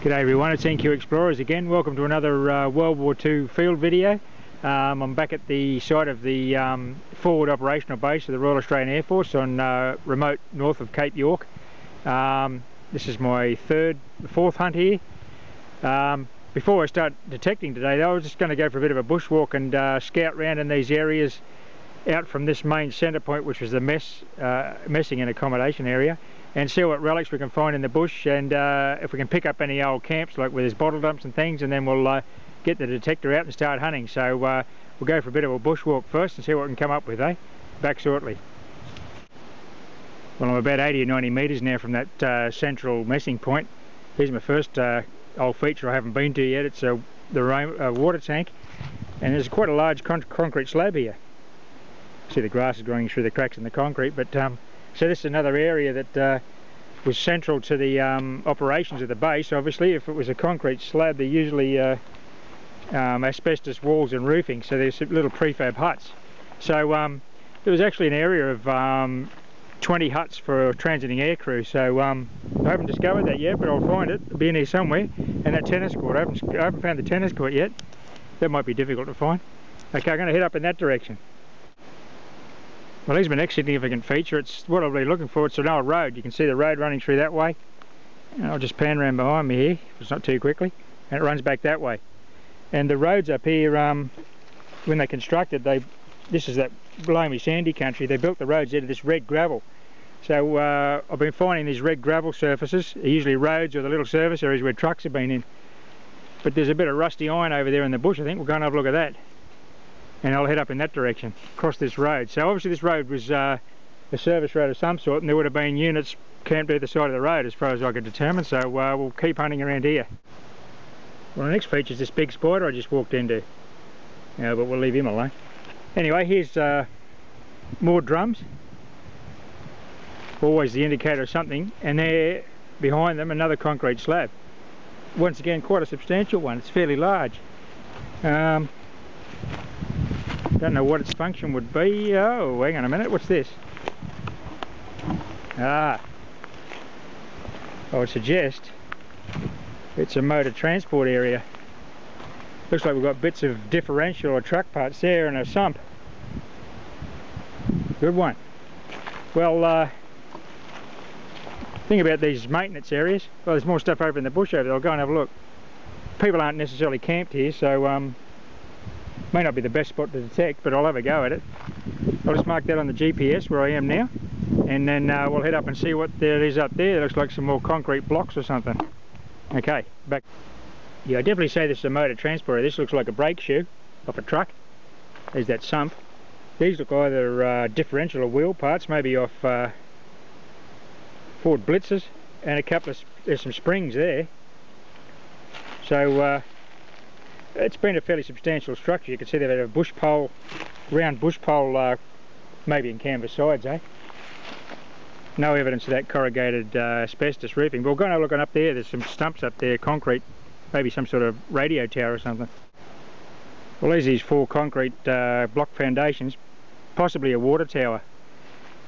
G'day everyone, it's NQ Explorers again. Welcome to another World War II field video. I'm back at the site of the forward operational base of the Royal Australian Air Force on remote north of Cape York. This is my fourth hunt here. Before I start detecting today though, I was just going to go for a bit of a bushwalk and scout around in these areas out from this main centre point, which was the messing and accommodation area, and see what relics we can find in the bush, and if we can pick up any old camps like where there's bottle dumps and things, and then we'll get the detector out and start hunting. So we'll go for a bit of a bushwalk first and see what we can come up with, eh? Back shortly. Well, I'm about 80 or 90 metres now from that central messing point. Here's my first old feature I haven't been to yet. It's the water tank, and there's quite a large concrete slab here. See the grass is growing through the cracks in the concrete, but so this is another area that was central to the operations of the base. Obviously, if it was a concrete slab, they're usually asbestos walls and roofing, so there's little prefab huts. So there was actually an area of 20 huts for transiting aircrew, so I haven't discovered that yet, but I'll find it. It'll be in here somewhere. And that tennis court, I haven't found the tennis court yet. That might be difficult to find. Okay, I'm going to head up in that direction. Well, here's my next significant feature. It's what I'll be looking for. It's an old road. You can see the road running through that way. And I'll just pan around behind me here, if it's not too quickly. And it runs back that way. And the roads up here, when they constructed, this is that loamy sandy country, they built the roads out of this red gravel. So I've been finding these red gravel surfaces, usually roads or the little service areas where trucks have been in. But there's a bit of rusty iron over there in the bush. I think we'll go and have a look at that. And I'll head up in that direction, across this road. So obviously this road was a service road of some sort, and there would have been units camped either side of the road as far as I could determine, so we'll keep hunting around here. Well, the next feature is this big spider I just walked into. But we'll leave him alone. Anyway, here's more drums. Always the indicator of something, and there behind them another concrete slab. Once again, quite a substantial one. It's fairly large. Don't know what its function would be. Oh, hang on a minute, what's this? I would suggest it's a motor transport area. Looks like we've got bits of differential or truck parts there and a sump. Good one. Well, thing about these maintenance areas, well, there's more stuff over in the bush over there. I'll go and have a look. People aren't necessarily camped here, so may not be the best spot to detect, but I'll have a go at it. I'll just mark that on the GPS where I am now, and then we'll head up and see what there is up there. It looks like some more concrete blocks or something. Okay, back. Yeah, I definitely say this is a motor transporter. This looks like a brake shoe off a truck. There's that sump. These look either differential or wheel parts, maybe off Ford Blitzers, and a couple of, there's some springs there. So it's been a fairly substantial structure. You can see they've had a bush pole, round bush pole, maybe in canvas sides, eh? No evidence of that corrugated asbestos roofing. But we're going to look up there. There's some stumps up there, concrete, maybe some sort of radio tower or something. Well, there's these four concrete block foundations, possibly a water tower.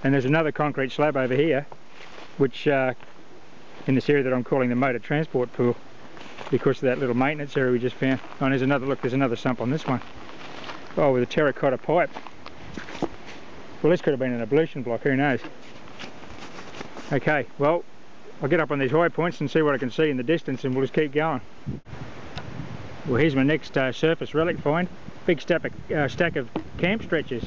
And there's another concrete slab over here, which in this area that I'm calling the motor transport pool, because of that little maintenance area we just found. Oh, and there's another, look, there's another sump on this one. Oh, with a terracotta pipe. Well, this could have been an ablution block, who knows. Okay, well, I'll get up on these high points and see what I can see in the distance, and we'll just keep going. Well, here's my next surface relic find. Big stack of camp stretchers.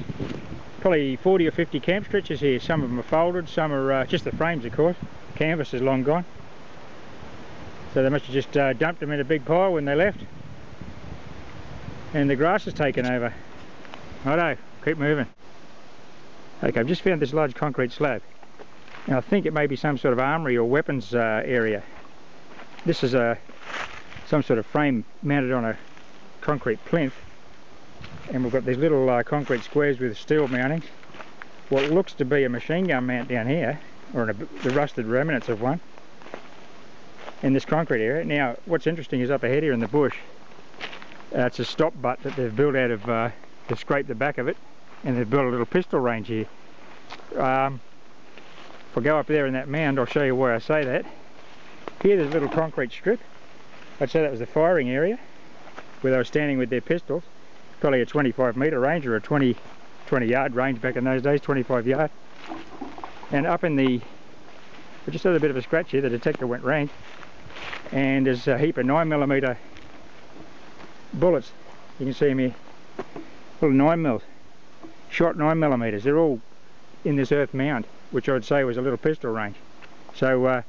Probably 40 or 50 camp stretchers here. Some of them are folded, some are just the frames, of course. Canvas is long gone. So they must have just dumped them in a big pile when they left. And the grass has taken over. Righto, keep moving. Okay, I've just found this large concrete slab. Now I think it may be some sort of armoury or weapons area. This is some sort of frame mounted on a concrete plinth. And we've got these little concrete squares with steel mountings. What looks to be a machine gun mount down here, or the rusted remnants of one, in this concrete area. Now, what's interesting is up ahead here in the bush, it's a stop butt that they've built out of, to scrape the back of it, and they've built a little pistol range here. If I go up there in that mound, I'll show you why I say that. Here there's a little concrete strip, I'd say that was the firing area where they were standing with their pistols. Probably a 25-metre range or a 20-yard range back in those days, 25 yard. And up in the, I just had a bit of a scratch here, the detector went rank, and there's a heap of 9mm bullets. You can see them here, little 9mm, shot 9mm. They're all in this earth mound, which I'd say was a little pistol range. So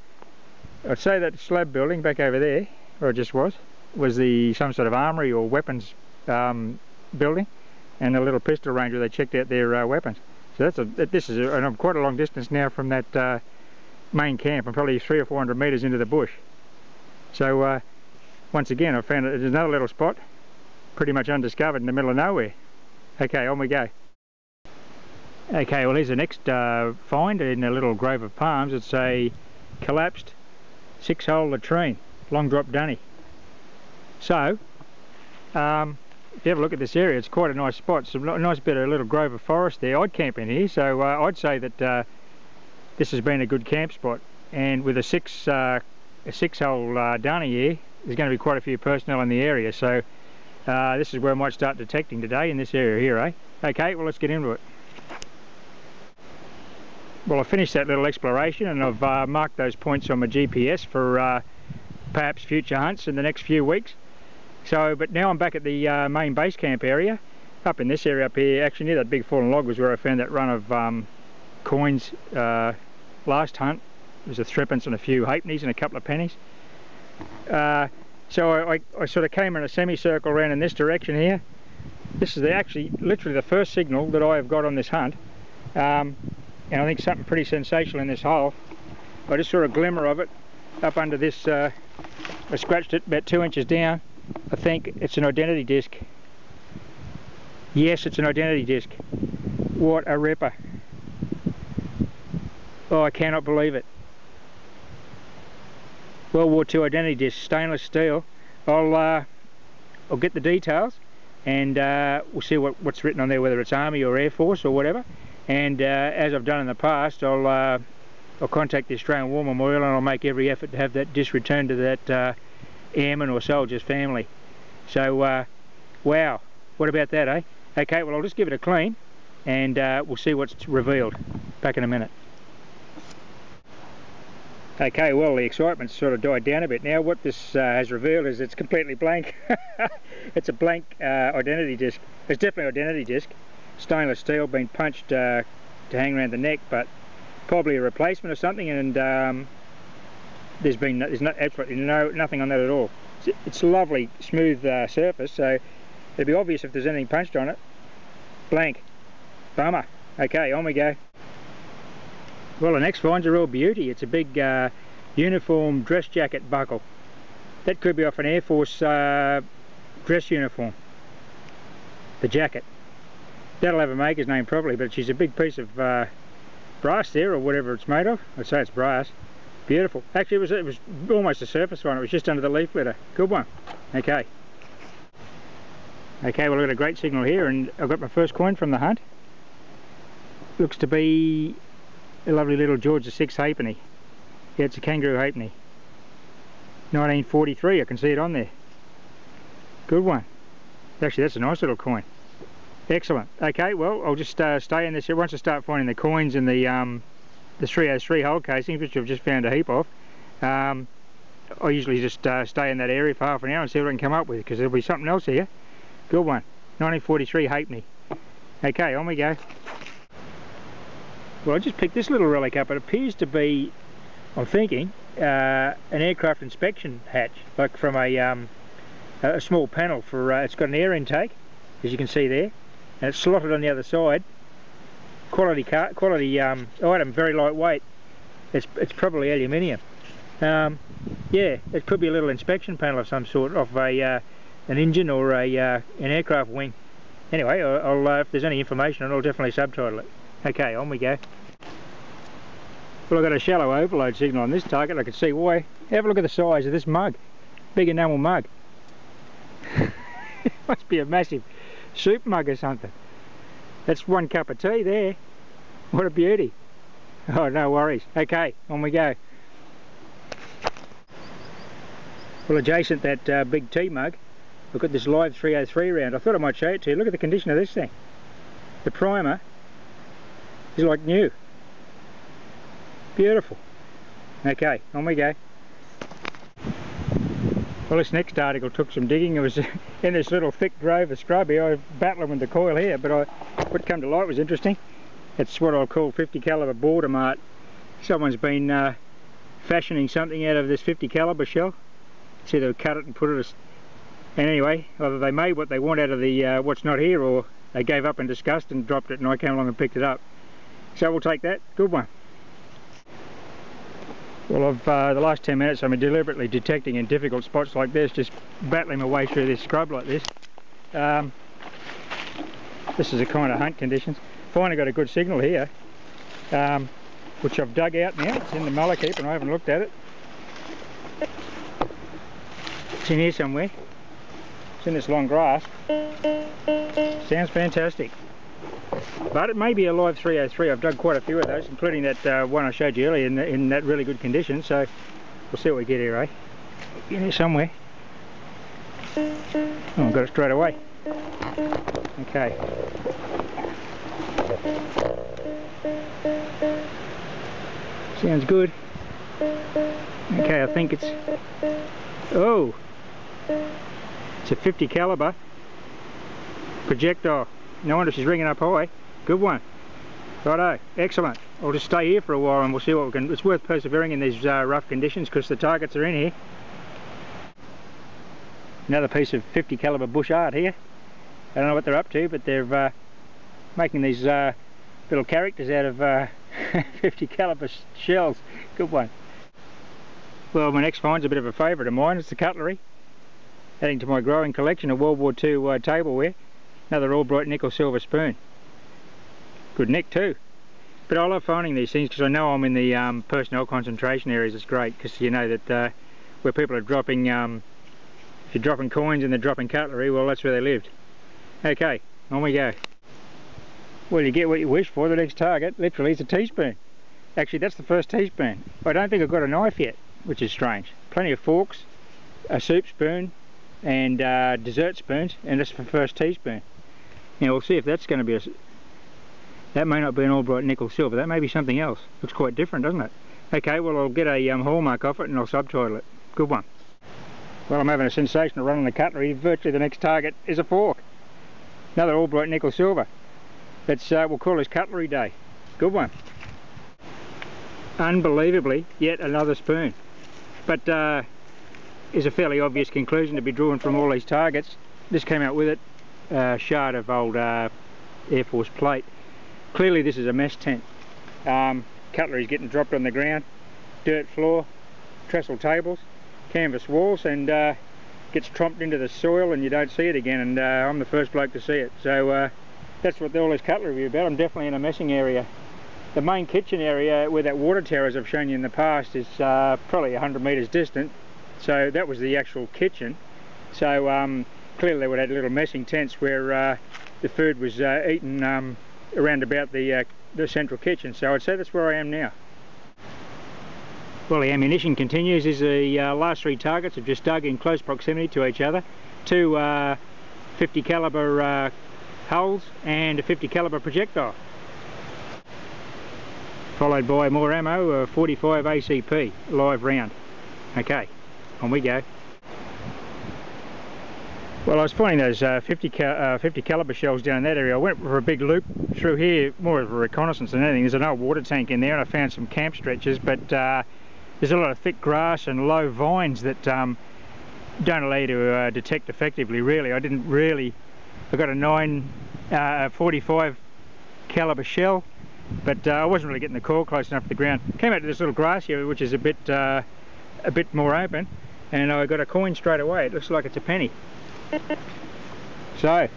I'd say that slab building back over there, or it just was some sort of armoury or weapons building, and a little pistol range where they checked out their weapons. So this is quite a long distance now from that main camp. I'm probably 300 or 400 metres into the bush. So once again, I found there's another little spot, pretty much undiscovered in the middle of nowhere. Okay, on we go. Okay, well here's the next find in a little grove of palms. It's a collapsed 6-hole latrine, long drop dunny. So, if you have a look at this area, it's quite a nice spot. It's a nice bit of a little grove of forest there. I'd camp in here, so I'd say that this has been a good camp spot. And with a 6-hole dunny here, there's going to be quite a few personnel in the area. So this is where I might start detecting today, in this area here, eh? Okay, well let's get into it. Well, I finished that little exploration and I've marked those points on my GPS for perhaps future hunts in the next few weeks. So, but now I'm back at the main base camp area, up in this area up here. Actually near that big fallen log was where I found that run of coins last hunt. There's a threepence and a few halfpennies and a couple of pennies. So I sort of came in a semicircle around in this direction here. This is actually literally the first signal that I have got on this hunt. And I think something pretty sensational in this hole. I just saw a glimmer of it up under this, I scratched it about 2 inches down. I think it's an identity disc. Yes, it's an identity disc. What a ripper. Oh, I cannot believe it. World War II identity disc, stainless steel. I'll get the details and we'll see what's written on there, whether it's Army or Air Force or whatever. And as I've done in the past, I'll contact the Australian War Memorial and I'll make every effort to have that disc returned to that airman or soldier's family. So, wow, what about that, eh? Okay, well I'll just give it a clean and we'll see what's revealed. Back in a minute. Okay, well the excitement's sort of died down a bit now. What this has revealed is it's completely blank. It's a blank identity disc. It's definitely an identity disc. Stainless steel, been punched to hang around the neck, but probably a replacement or something, and there's absolutely nothing on that at all. It's a lovely smooth surface, so it'll be obvious if there's anything punched on it. Blank. Bummer. Okay, on we go. Well, the next find's a real beauty. It's a big uniform dress jacket buckle. That could be off an Air Force dress uniform. The jacket. That'll have a maker's name probably, but she's a big piece of brass there, or whatever it's made of. I'd say it's brass. Beautiful. Actually, it was almost a surface one. It was just under the leaf litter. Good one. Okay. Okay, well I've got a great signal here, and I've got my first coin from the hunt. Looks to be a lovely little George VI halfpenny. Yeah, it's a kangaroo halfpenny. 1943, I can see it on there. Good one. Actually, that's a nice little coin. Excellent. Okay, well I'll just stay in this here. Once I start finding the coins in the 303 hole casings, which I've just found a heap of, I usually just stay in that area for half an hour and see what I can come up with, because there'll be something else here. Good one. 1943 halfpenny. Okay, on we go. Well, I just picked this little relic up. It appears to be, I'm thinking, an aircraft inspection hatch, like from a small panel for. It's got an air intake, as you can see there, and it's slotted on the other side. Quality item, very lightweight. It's probably aluminium. Yeah, it could be a little inspection panel of some sort of an engine or an aircraft wing. Anyway, I'll if there's any information, I'll definitely subtitle it. Okay, on we go. Well, I've got a shallow overload signal on this target. I can see why. Have a look at the size of this mug. Big enamel mug. Must be a massive soup mug or something. That's 1 cup of tea there. What a beauty. Oh, no worries. Okay, on we go. Well, adjacent that big tea mug, we've got this live 303 round. I thought I might show it to you. Look at the condition of this thing. The primer is like new. Beautiful. Okay, on we go. Well, this next article took some digging. It was in this little thick grove of scrub here. I was battling with the coil here, but what came to light was interesting. It's what I'll call 50 caliber border mart. Someone's been fashioning something out of this 50 caliber shell. See, they've cut it and put it. And anyway, either they made what they want out of the what's not here, or they gave up in disgust and dropped it, and I came along and picked it up. So we'll take that. Good one. Well, I've the last 10 minutes I've been deliberately detecting in difficult spots like this, just battling my way through this scrub like this. This is the kind of hunt conditions. Finally got a good signal here, which I've dug out now. It's in the mullock heap and I haven't looked at it. It's in here somewhere. It's in this long grass. Sounds fantastic. But it may be a live 303. I've dug quite a few of those, including that one I showed you earlier in that really good condition. So we'll see what we get here, eh? In here somewhere. Oh, I got it straight away. Okay. Sounds good. Okay, I think it's... Oh! It's a 50 caliber projectile. No wonder she's ringing up high. Good one. Righto, excellent. I'll just stay here for a while and we'll see what we can... It's worth persevering in these rough conditions because the targets are in here. Another piece of 50 caliber bush art here. I don't know what they're up to, but they're making these little characters out of 50 caliber shells. Good one. Well, my next find's a bit of a favourite of mine. It's the cutlery. Adding to my growing collection of World War II tableware. Another all-bright nickel silver spoon. Good nick too. But I love finding these things because I know I'm in the personnel concentration areas. It's great because you know that where people are dropping, if you're dropping coins and they're dropping cutlery, well, that's where they lived. Okay, on we go. Well, you get what you wish for. The next target, literally, is a teaspoon. Actually, that's the first teaspoon. I don't think I've got a knife yet, which is strange. Plenty of forks, a soup spoon, and dessert spoons, and that's the first teaspoon. Now we'll see if that's going to be a... That may not be an all-bright nickel silver. That may be something else. Looks quite different, doesn't it? Okay, well, I'll get a hallmark off it and I'll subtitle it. Good one. Well, I'm having a sensational run on the cutlery. Virtually the next target is a fork. Another all-bright nickel silver. That's we'll call this cutlery day. Good one. Unbelievably, yet another spoon. But is a fairly obvious conclusion to be drawn from all these targets. This came out with it. Shard of old Air Force plate. Clearly this is a mess tent. Cutlery's getting dropped on the ground, dirt floor, trestle tables, canvas walls, and gets tromped into the soil and you don't see it again, and I'm the first bloke to see it. So that's what all this cutlery is about. I'm definitely in a messing area. The main kitchen area where that water tower, as I've shown you in the past, is probably 100 metres distant. So that was the actual kitchen. So clearly they would have little messing tents where the food was eaten around about the central kitchen. So I'd say that's where I am now. Well, the ammunition continues. Is the last three targets have just dug in close proximity to each other. Two 50 caliber hulls and a 50 caliber projectile. Followed by more ammo, a 45 ACP live round. Okay, on we go. Well, I was finding those 50 caliber shells down in that area. I went for a big loop through here, more of a reconnaissance than anything. There's an old water tank in there and I found some camp stretches, but there's a lot of thick grass and low vines that don't allow you to detect effectively, really. I got a 45 caliber shell, but I wasn't really getting the core close enough to the ground. Came out to this little grass here, which is a bit more open, and I got a coin straight away. It looks like it's a penny. So,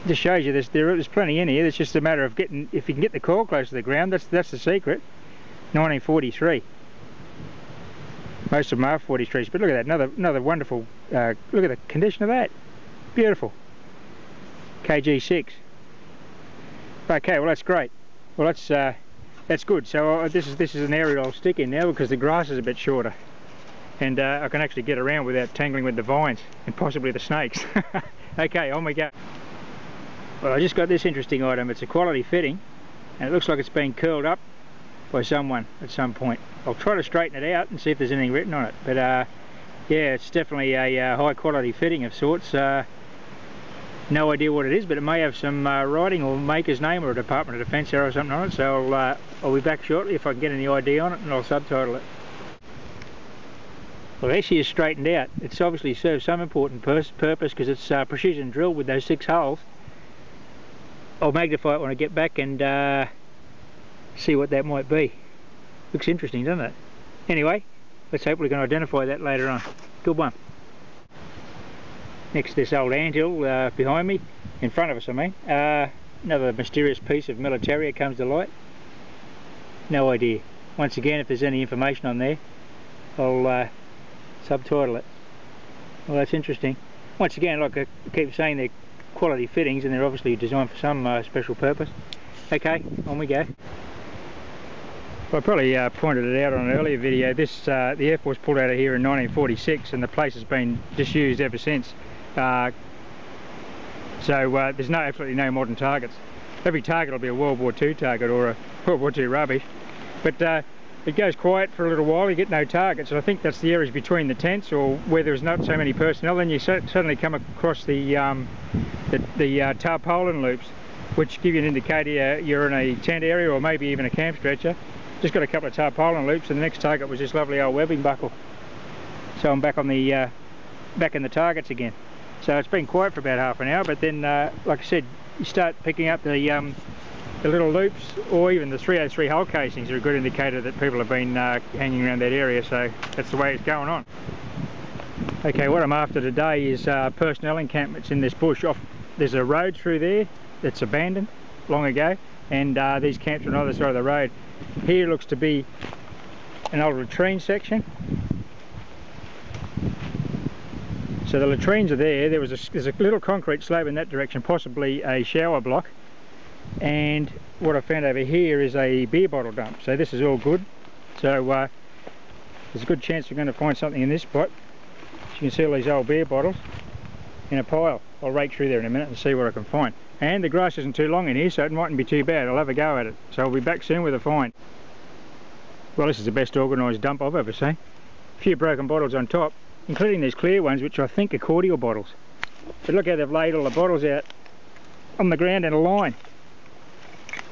just shows you there's plenty in here. It's just a matter of getting, if you can get the core close to the ground. That's the secret. 1943. Most of them are 43s, but look at that. Another wonderful. Look at the condition of that. Beautiful. KG6. Okay, well that's great. Well that's good. So this is an area I'll stick in now because the grass is a bit shorter. and I can actually get around without tangling with the vines and possibly the snakes. Okay, on we go. Well, I just got this interesting item. It's a quality fitting, and it looks like it's been curled up by someone at some point. I'll try to straighten it out and see if there's anything written on it, but yeah, it's definitely a high quality fitting of sorts. No idea what it is, but it may have some writing or maker's name or a Department of Defence error or something on it, so I'll be back shortly if I can get any ID on it, and I'll subtitle it. Well, it actually is straightened out. It's obviously serves some important purpose because it's precision drilled with those 6 holes. I'll magnify it when I get back and see what that might be. Looks interesting, doesn't it? Anyway, let's hope we can identify that later on. Good one. Next to this old anthill behind me, in front of us I mean, another mysterious piece of militaria comes to light. No idea. Once again, if there's any information on there, I'll subtitle it. Well, that's interesting. Once again, like I keep saying, they're quality fittings and they're obviously designed for some special purpose. Okay, on we go. Well, I probably pointed it out on an earlier video. This the Air Force pulled out of here in 1946, and the place has been disused ever since. So there's absolutely no modern targets. Every target will be a World War II target or a World War II rubbish. But it goes quiet for a little while, you get no targets, and I think that's the areas between the tents or where there's not so many personnel. Then you suddenly come across the tarpaulin loops, which give you an indicator you're in a tent area or maybe even a camp stretcher. Just got a couple of tarpaulin loops, and the next target was this lovely old webbing buckle. So I'm back on the back in the targets again. So it's been quiet for about half an hour, but then like I said, you start picking up the little loops, or even the 303 hull casings are a good indicator that people have been hanging around that area, so that's the way it's going on. Okay, what I'm after today is personnel encampments in this bush. There's a road through there that's abandoned long ago, and these camps are on either side of the road. Here looks to be an old latrine section. So the latrines are there. There's a little concrete slab in that direction, possibly a shower block. And what I found over here is a beer bottle dump. So this is all good. So there's a good chance we're going to find something in this spot. As you can see all these old beer bottles in a pile. I'll rake through there in a minute and see what I can find. And the grass isn't too long in here, so it mightn't be too bad. I'll have a go at it. So I'll be back soon with a find. Well, this is the best organised dump I've ever seen. A few broken bottles on top, including these clear ones, which I think are cordial bottles. But look how they've laid all the bottles out on the ground in a line.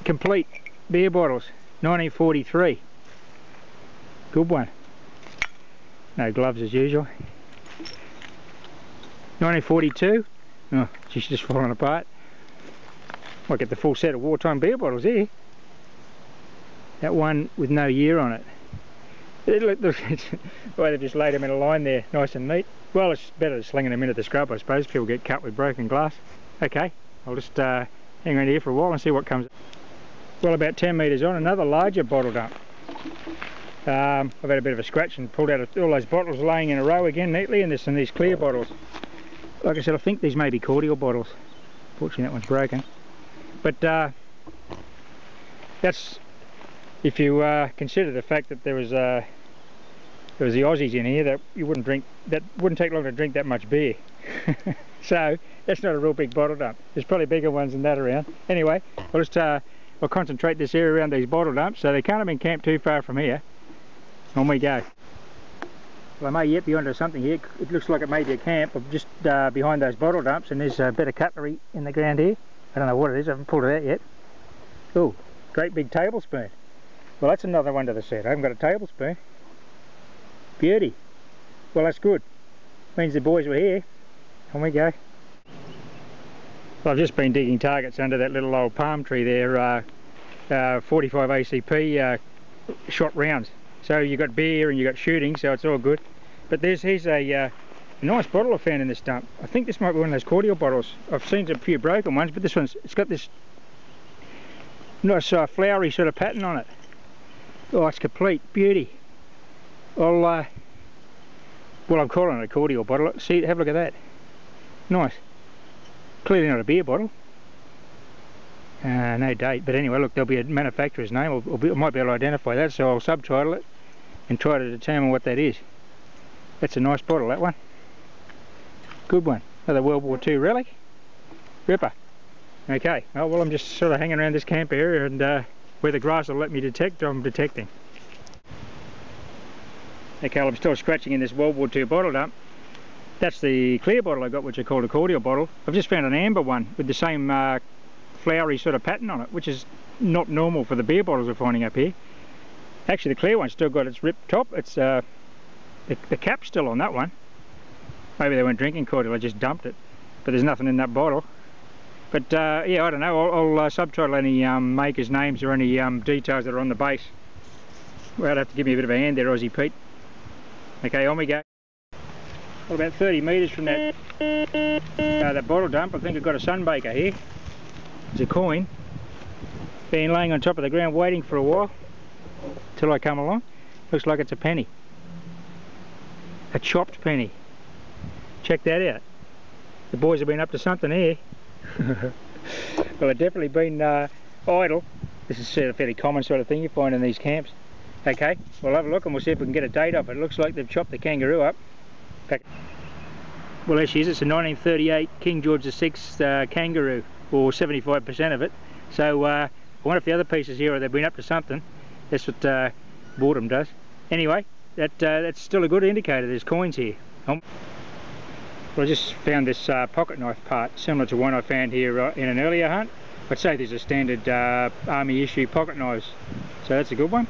Complete beer bottles, 1943. Good one. No gloves as usual. 1942. Oh, she's just falling apart. Might get the full set of wartime beer bottles here. That one with no year on it. Look, the way they've just laid them in a line there, nice and neat. Well, it's better than slinging them into the scrub, I suppose. People get cut with broken glass. Okay, I'll just hang around here for a while and see what comes. Well, about 10 metres on, another larger bottle dump. I've had a bit of a scratch and pulled out all those bottles laying in a row again neatly, and there's some of these clear bottles. Like I said, I think these may be cordial bottles. Fortunately that one's broken. But that's if you consider the fact that there was the Aussies in here, that you wouldn't drink, that wouldn't take long to drink that much beer. So that's not a real big bottle dump. There's probably bigger ones than that around. Anyway, I'll just I'll concentrate this area around these bottle dumps, so they can't have been camped too far from here. On we go. Well, I may yet be onto something here. It looks like it may be a camp. I'm just behind those bottle dumps, and there's a bit of cutlery in the ground here. I don't know what it is, I haven't pulled it out yet. Oh, great big tablespoon. Well, that's another one to the set. I haven't got a tablespoon. Beauty. Well, that's good. Means the boys were here. On we go. Well, I've just been digging targets under that little old palm tree there. 45 ACP shot rounds. So you've got beer and you've got shooting, so it's all good. But here's a nice bottle I found in this dump. I think this might be one of those cordial bottles. I've seen a few broken ones, but this one's, it's got this nice flowery sort of pattern on it. Oh, it's complete. Beauty. Well, I'm calling it a cordial bottle. See, have a look at that. Nice. Clearly not a beer bottle. No date, but anyway, look, there'll be a manufacturer's name. I might be able to identify that, so I'll subtitle it and try to determine what that is. That's a nice bottle, that one. Good one. Another World War II relic. Ripper. Okay, oh, well, I'm just sort of hanging around this camp area, and where the grass will let me detect, I'm detecting. Okay, well, I'm still scratching in this World War II bottle dump. That's the clear bottle I got, which I called a cordial bottle. I've just found an amber one with the same flowery sort of pattern on it, which is not normal for the beer bottles we're finding up here. Actually, the clear one's still got its ripped top. It's the cap's still on that one. Maybe they weren't drinking cordial, I just dumped it. But there's nothing in that bottle. But yeah, I don't know, I'll subtitle any makers' names or any details that are on the base. Well, I'll have to give me a bit of a hand there, Aussie Pete. Okay, on we go. Well, about 30 metres from that bottle dump, I think I've got a sunbaker here. It's a coin. Been laying on top of the ground waiting for a while till I come along. Looks like it's a penny. A chopped penny. Check that out. The boys have been up to something here. Well, they've definitely been idle. This is a fairly common sort of thing you find in these camps. Okay, we'll have a look and we'll see if we can get a date off it. It looks like they've chopped the kangaroo up. Well, there she is. It's a 1938 King George VI kangaroo, or 75% of it. So I wonder if the other pieces here, or they've been up to something. That's what boredom does. Anyway, that's still a good indicator. There's coins here. Well, I just found this pocket knife part, similar to one I found here in an earlier hunt. I'd say these are standard army issue pocket knives, so that's a good one.